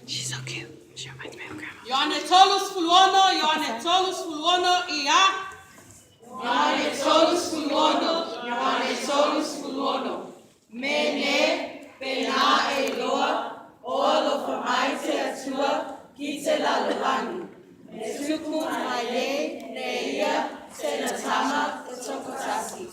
She's so cute. She reminds me of grandma. Johannes Tolus Fuluono, Johannes Tolus Fuluono, Ia. Johannes Tolus Fuluono, Johannes Tolus Fuluono. Mene, Bena Eloa, Olo Famaite Atua, Gite La Lulani. Nesuku Maye, Neia, Senatama, Tokotasi.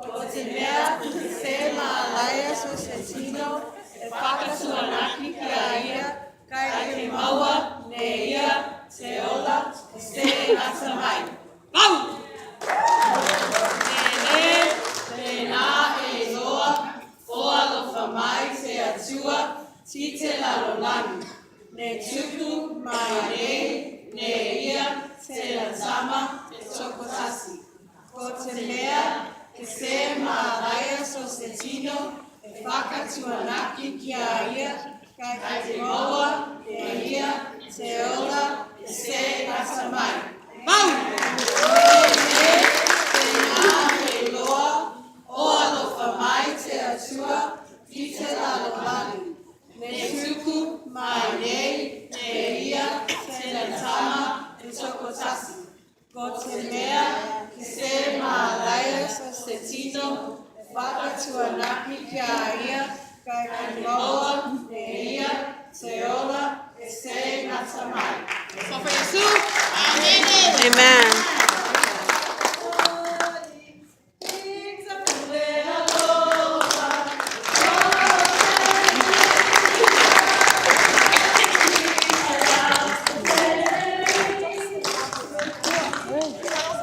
Otenea, Sema Alaya, Sosentino, Efaka Suanaki, Kaia. Kai Maua, Neia, Teola, Se Nasamai. Vamos! Nene, Nena, Eloa, Oa lo Famai, Se Atua, Tite La Lolani. Netuku, Maine, Neia, Se Lazama, Tokotasi. Kotemea, Se Malaya, Sosetino, Efaka Tuanaki, Kiaia. Kaimoa, Neia, Teola, Se Nasamai. Vamos! Nene, Tena, Eloa, Oa lo Famai, Te Atua, Tite La Lolani. Netuku, Maine, Neia, Se Natama, Tokotasi. Kotemea, Se Malaya, Sosetino, Efaka Tuanaki, Kiaia. Kaimoa, Neia, Teola, Se Nasamai. So for Jesus. Amen. Amen.